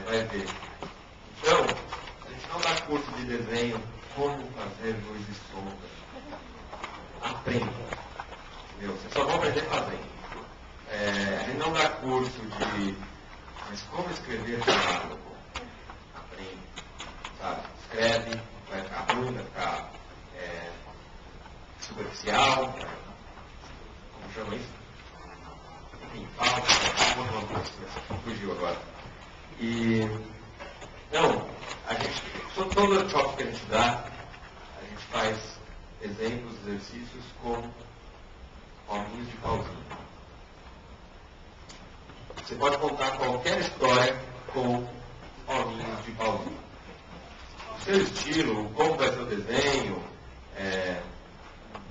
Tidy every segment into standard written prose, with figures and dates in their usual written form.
vai ver. Então, a gente não dá curso de desenho como fazer luz e sombra. Aprenda. Entendeu? Vocês só vão aprender fazendo. A gente não dá curso de... Mas como escrever diálogo? Aprende. Sabe? Escreve, vai ficar ruim, vai ficar superficial. Como chama isso? Enfim, fala. Fugiu agora. Então, sobre todo o workshop que a gente dá, a gente faz exemplos, exercícios com hominhos de pauzinho. Você pode contar qualquer história com hominhos de pauzinho. O seu estilo, como vai ser o desenho,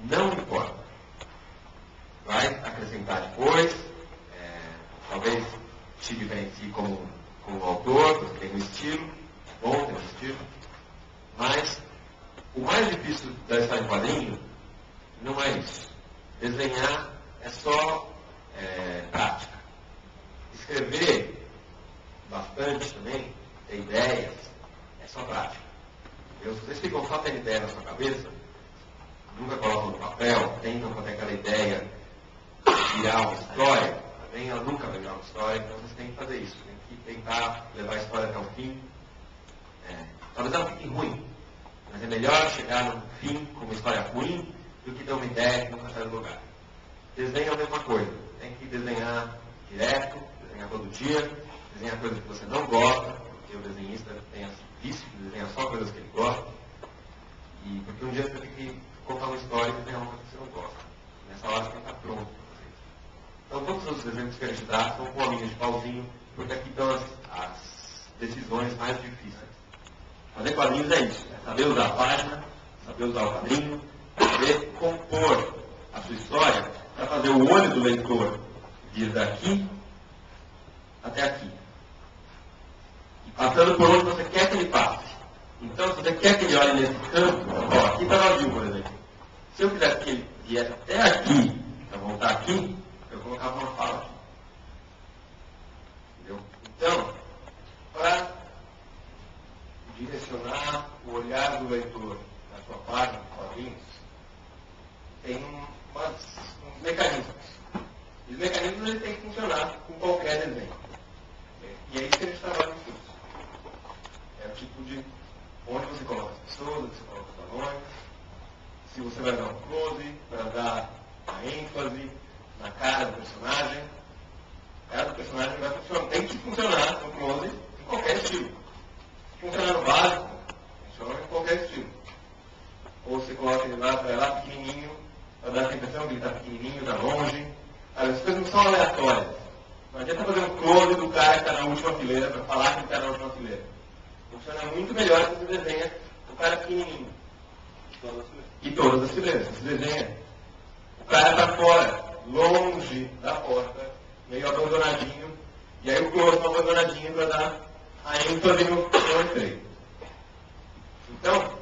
não importa. Vai acrescentar depois, talvez te diferencie como autor, você tem um estilo, bom ter um estilo, mas o mais difícil da história em quadrinho não é isso. Desenhar é só prática. Escrever bastante também, ter ideias, é só prática. Se vocês ficam só tendo ideia na sua cabeça, nunca colocam no papel, tentam fazer aquela ideia virar uma história, também ela nunca vai virar uma história, então vocês têm que fazer isso. Tem que tentar levar a história até o fim. Talvez ela fique ruim, mas é melhor chegar no fim com uma história ruim do que ter uma ideia que nunca sai do lugar. Desenho é a mesma coisa. Tem que desenhar direto, desenhar todo dia, desenhar coisas que você não gosta, porque o desenhista tem esse vício de desenhar só coisas que ele gosta. E porque um dia você tem que contar uma história e desenhar uma coisa que você não gosta. Nessa hora você tem que estar pronto para fazer isso. Então todos os exemplos que a gente dá são com a linha de pauzinho, porque aqui estão as decisões mais difíceis. Fazer quadrinhos é isso, é saber usar a página, saber usar o quadrinho, saber compor a sua história para fazer o olho do leitor vir daqui até aqui. E passando por onde você quer que ele passe. Então, se você quer que ele olhe nesse canto, aqui está vazio, por exemplo. Se eu quiser que ele viesse até aqui, para voltar aqui, eu colocava uma fala aqui. Entendeu? Então, para direcionar o olhar do leitor na sua página, quadrinhos, tem uns mecanismos. E os mecanismos ele tem que funcionar com qualquer desenho. E é isso que a gente trabalha no curso. É o tipo de onde você coloca as pessoas, onde você coloca os balões, se você vai dar um close, para dar a ênfase na cara do personagem. A cara do personagem vai funcionar, tem que funcionar no close em qualquer estilo. Funcionar no básico, funciona em qualquer estilo. Ou você coloca ele lá pequenininho, para dar a impressão que ele está pequenininho, está longe. As coisas não são aleatórias. Não adianta fazer um close do cara que está na última fileira para falar que ele está na última fileira. Funciona muito melhor se você desenha o cara pequenininho. E todas as fileiras. Você desenha o cara está fora, longe da porta, meio abandonadinho. E aí o close está abandonadinho para dar a ênfase no entrei. Então,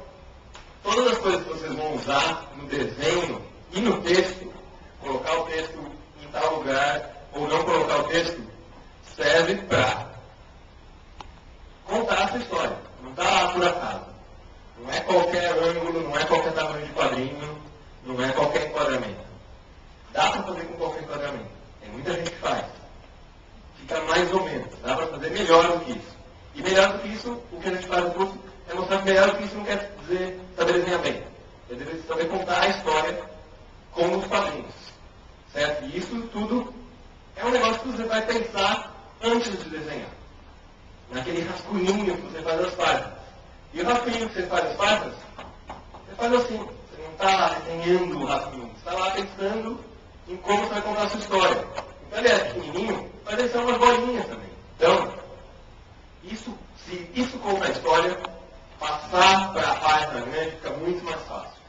todas as coisas que vocês vão usar no desenho e no texto, colocar o texto em tal lugar ou não colocar o texto, serve para contar essa história. Não está lá por acaso. Não é qualquer ângulo, não é qualquer tamanho de quadrinho, não é qualquer enquadramento. Dá para fazer com qualquer enquadramento. Tem muita gente que faz. Fica mais ou menos. Dá para fazer melhor do que isso. E melhor do que isso, o que a gente faz no curso é mostrar que melhor do que isso não quer dizer saber desenhar bem. Quer dizer saber contar a história com os quadrinhos. Certo? E isso tudo é um negócio que você vai pensar antes de desenhar. Naquele rascunhinho que você faz as páginas. E o rascunhinho que você faz as páginas, você faz assim. Você não está desenhando o rascunho. Você está lá pensando em como você vai contar a sua história. Então ele é pequenininho, mas ele são umas bolinhas também. Então, se isso conta a história, passar para a página grande fica muito mais fácil.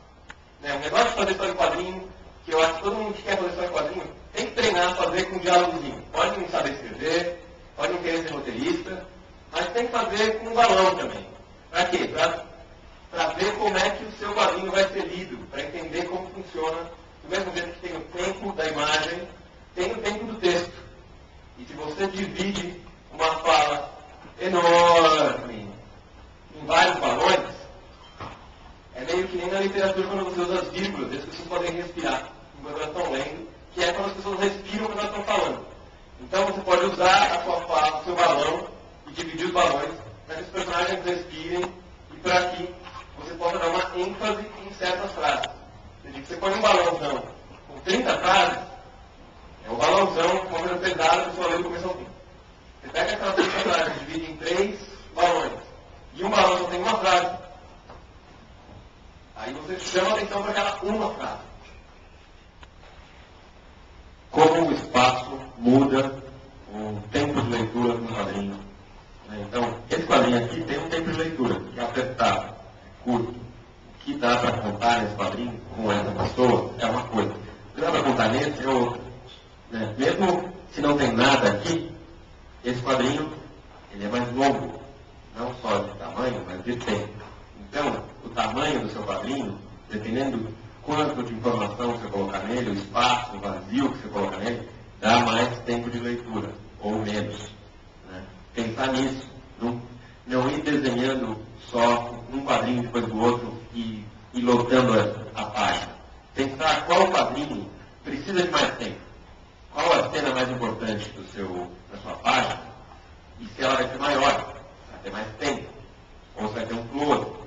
Né? O negócio de fazer história em quadrinho, que eu acho que todo mundo que quer fazer história em quadrinho, tem que treinar a fazer com um diálogozinho. Pode não saber escrever, pode não querer ser roteirista, mas tem que fazer com um balão também. Para quê? Para ver como é que o seu quadrinho vai ser lido, para entender como funciona, do mesmo jeito que tem o tempo da imagem, tem o tempo do texto. E se você divide uma fala enorme, Então você pode usar o seu balão e dividir os balões para que os personagens respirem e para que você possa dar uma ênfase em certas frases. Você põe um balãozão com 30 frases, é o balãozão, uma coisa pesada, a pessoa lê do começo ao fim. Você pega aquelas 30 frases e divide em 3 balões, e um balão só tem uma frase. Aí você chama a atenção para aquela uma frase. Como o espaço muda o tempo de leitura do quadrinho. Então, esse quadrinho aqui tem um tempo de leitura, que é apertado, curto. O que dá para contar nesse quadrinho com essa pessoa é uma coisa. O que dá para contar nesse é outra. Mesmo se não tem nada aqui, esse quadrinho ele é mais longo. Não só de tamanho, mas de tempo. Então, o tamanho do seu quadrinho, dependendo quanto de informação você colocar nele, o espaço, o vazio que você colocar nele, dá mais tempo de leitura, ou menos. Pensar nisso, não ir desenhando só um quadrinho depois do outro e lotando a página. Pensar qual quadrinho precisa de mais tempo. Qual a cena mais importante da sua página e se ela vai ser maior, vai ter mais tempo, ou você vai ter um close.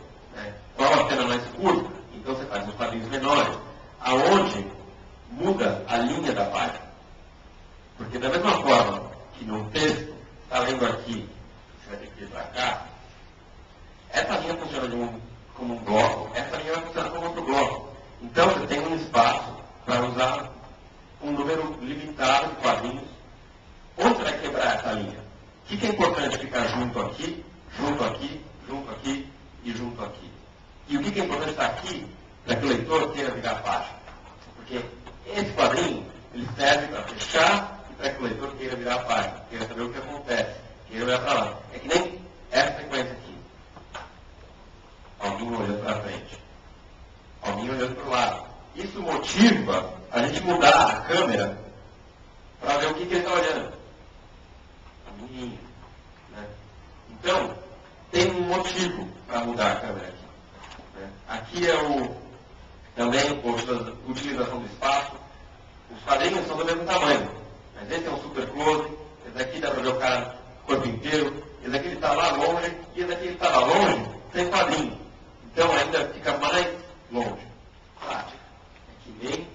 Qual a cena mais curta? Então você faz uns quadrinhos menores, aonde muda a linha da página. Porque da mesma forma que no texto, está lendo aqui, você vai ter que ir para cá, essa linha funciona como um bloco, essa linha vai funcionar como outro bloco. Então você tem um espaço para usar um número limitado de quadrinhos. Onde você vai quebrar essa linha? O que é importante ficar junto aqui, junto aqui, junto aqui e junto aqui? E o que é importante estar aqui para que o leitor queira virar a página? Porque esse quadrinho ele serve para fechar e para que o leitor queira virar a página, queira saber o que acontece, queira olhar para lá. É que nem essa sequência aqui. Alguém olhando para frente. Alguém olhando para o lado. Isso motiva a gente mudar a câmera para ver o que ele está olhando. A menina. Então, tem um motivo para mudar a câmera aqui. Aqui é também a utilização do espaço. Os quadrinhos são do mesmo tamanho. Mas esse é um super close. Esse daqui dá para ver o cara o corpo inteiro. Esse daqui ele está lá longe. E esse daqui ele estava longe sem quadrinho. Então ainda fica mais longe. Prática. É que nem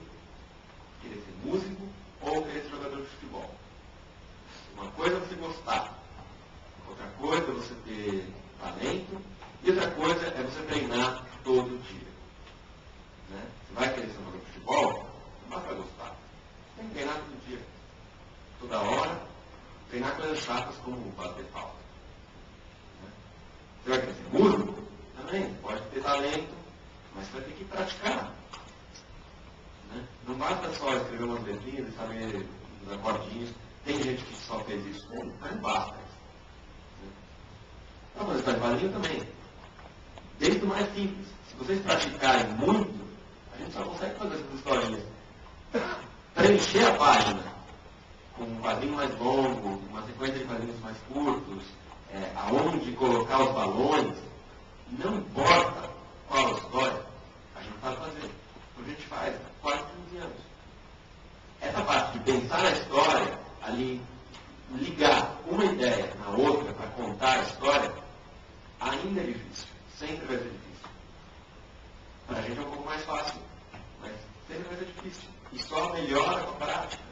querer ser músico ou querer ser jogador de futebol. Uma coisa é você gostar. Outra coisa é você ter talento. E outra coisa é você treinar todo dia. Você vai querer ser jogador de futebol, não vai gostar. Você tem que treinar todo dia. Toda hora, treinar coisas chatas como bater palma. Você vai querer ser músico? Também, pode ter talento, mas você vai ter que praticar. Não basta só escrever umas letrinhas e saber os acordinhos. Tem gente que só fez isso, mas não basta isso. Não, mas o quadrinho também. Desde o mais simples. Se vocês praticarem muito, a gente só consegue fazer essas historinhas. Preencher a página com um quadrinho mais longo, uma sequência de quadrinhos mais curtos, aonde colocar os balões, não importa qual a história, a gente sabe fazer. O que a gente faz há quase 15 anos. Essa parte de pensar na história, ali, ligar uma ideia na outra para contar a história, ainda é difícil. Sempre vai ser difícil. Para a gente é um pouco mais fácil, mas sempre vai ser difícil. E só melhora com a prática.